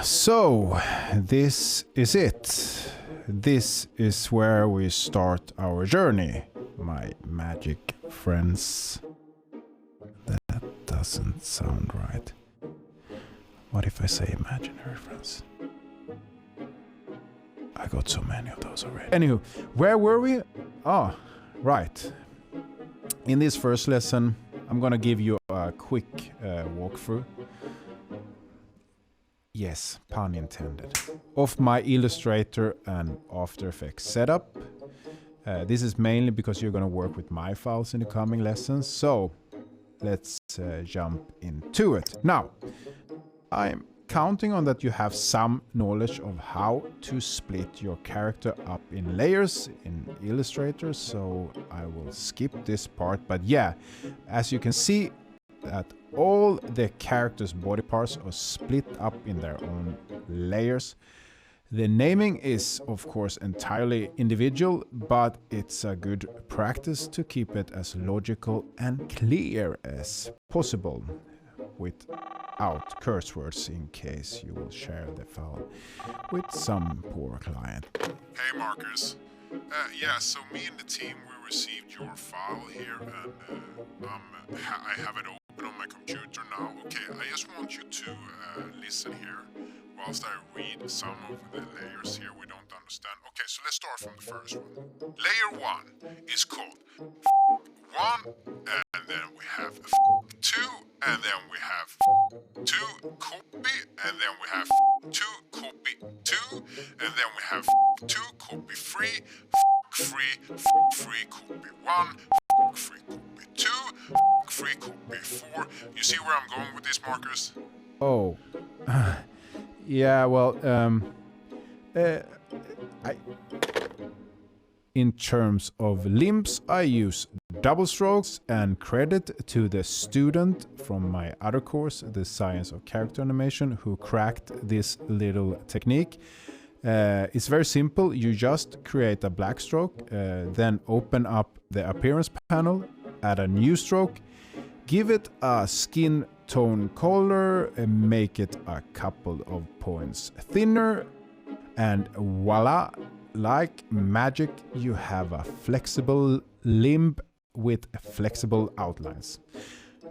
So, this is it. This is where we start our journey, my magic friends. That doesn't sound right. What if I say imaginary friends? I got so many of those already. Anywho, where were we? Oh, right. In this first lesson, I'm gonna give you a quick walkthrough. Yes, pun intended. Of my Illustrator and After Effects setup. This is mainly because you're gonna work with my files in the coming lessons. So, let's jump into it. Now, I'm counting on that you have some knowledge of how to split your character up in layers in Illustrator, so I will skip this part. But yeah, as you can see, that all the characters' body parts are split up in their own layers. The naming is, of course, entirely individual, but it's a good practice to keep it as logical and clear as possible, without curse words, in case you will share the file with some poor client. Hey Marcus. Yeah, so me and the team, we received your file here, and I have it open on my computer now. Okay, I just want you to listen here whilst I read some of the layers here we don't understand. Okay, so let's start from the first one. Layer 1 is called 1, and then we have 2, and then we have 2 copy, and then we have 2 copy 2, and then we have 2 copy 3, 3 copy 1, 3 copy 2, 3 copy 4. You see where I'm going with this, Marcus? Oh, yeah, well, in terms of limbs, I use double strokes, and credit to the student from my other course, the Science of Character Animation, who cracked this little technique. It's very simple. You just create a black stroke, then open up the appearance panel, add a new stroke, give it a skin tone color, and make it a couple of points thinner, and voila, like magic, you have a flexible limb with flexible outlines.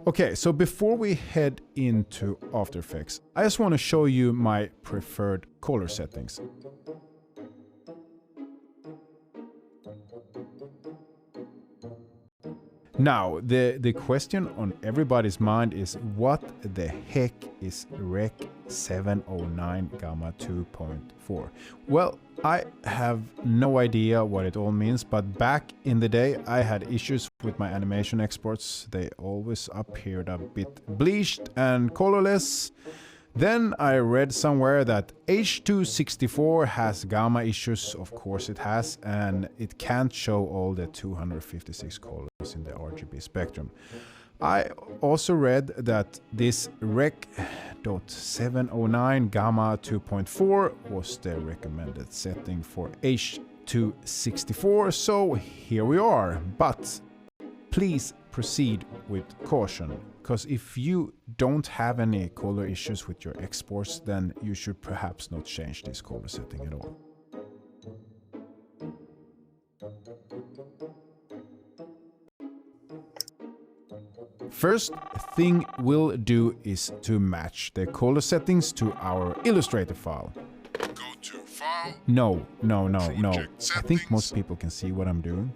Okay, so before we head into After Effects, I just want to show you my preferred color settings. Now, the question on everybody's mind is, what the heck is Rec 709 Gamma 2.4? Well, I have no idea what it all means, but back in the day I had issues with my animation exports. They always appeared a bit bleached and colorless. Then I read somewhere that H.264 has gamma issues. Of course it has, and it can't show all the 256 colors in the RGB spectrum. I also read that this Rec. 709 Gamma 2.4 was the recommended setting for H.264, so here we are. But please proceed with caution, because if you don't have any color issues with your exports, then you should perhaps not change this color setting at all. First thing we'll do is to match the color settings to our Illustrator file. Go to File. No. Project I think Settings. most people can see what I'm doing.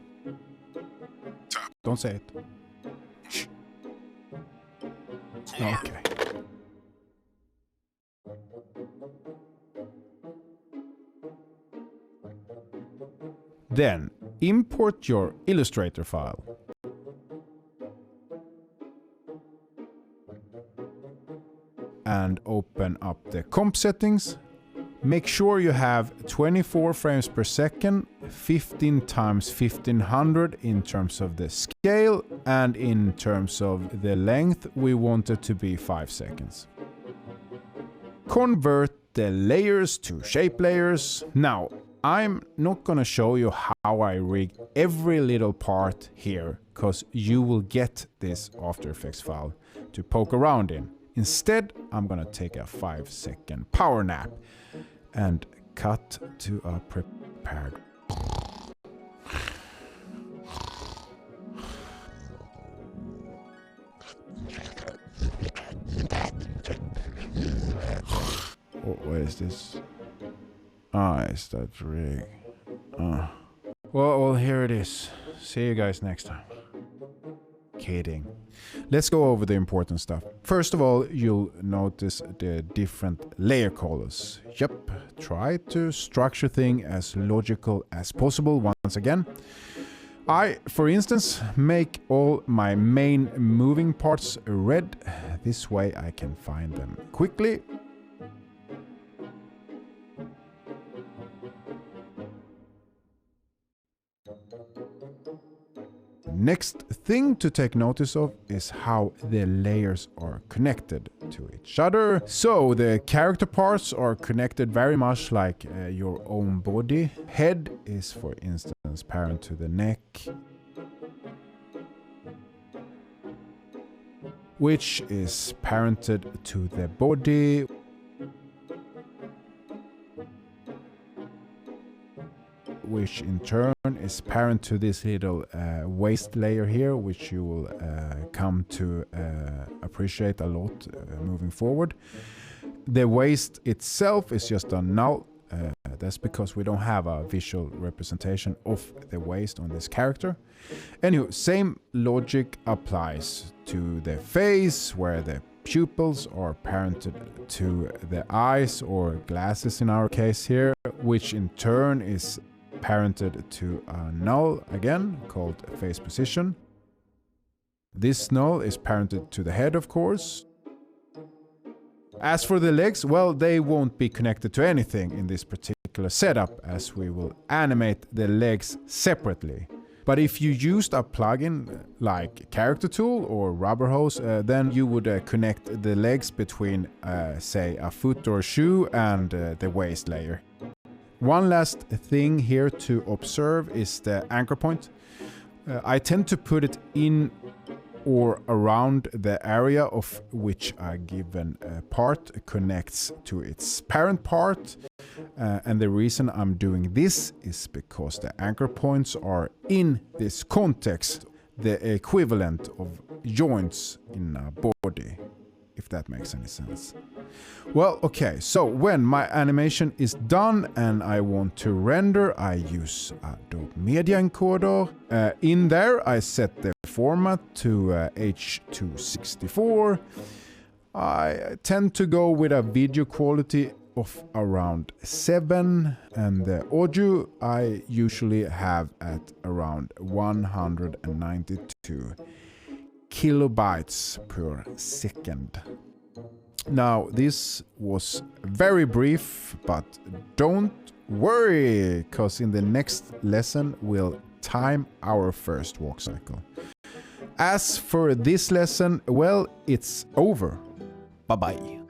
Tap Don't say it. Color. Okay. Then import your Illustrator file. And open up the comp settings. Make sure you have 24 frames per second, 15 times 1500 in terms of the scale, and in terms of the length, we want it to be 5 seconds. Convert the layers to shape layers. Now, I'm not gonna show you how I rig every little part here, because you will get this After Effects file to poke around in. Instead, I'm gonna take a 5-second power nap and cut to a prepared. What is this? It's that rig. Well, here it is. See you guys next time. Kidding. Let's go over the important stuff. First of all, you'll notice the different layer colors. Yep, try to structure things as logical as possible once again. I, for instance, make all my main moving parts red. This way I can find them quickly. Next thing to take notice of is how the layers are connected to each other. So the character parts are connected very much like your own body. Head is, for instance, parent to the neck, which is parented to the body, which in turn is parent to this little waist layer here, which you will come to appreciate a lot moving forward. The waist itself is just a null. That's because we don't have a visual representation of the waist on this character. Anyway, same logic applies to the face, where the pupils are parented to the eyes, or glasses in our case here, which in turn is parented to a null again called face position. This null is parented to the head, of course. As for the legs, well, they won't be connected to anything in this particular setup, as we will animate the legs separately. But if you used a plugin like Character Tool or Rubber Hose, then you would connect the legs between, say, a foot or shoe and the waist layer. One last thing here to observe is the anchor point. I tend to put it in or around the area of which a given part connects to its parent part. And the reason I'm doing this is because the anchor points are in this context the equivalent of joints in a body, if that makes any sense. Well, okay, so when my animation is done and I want to render, I use Adobe Media Encoder. In there, I set the format to H264. I tend to go with a video quality of around 7, and the audio I usually have at around 192 kilobytes per second. Now, this was very brief, but don't worry, because in the next lesson we'll time our first walk cycle. As for this lesson, well, it's over. Bye-bye.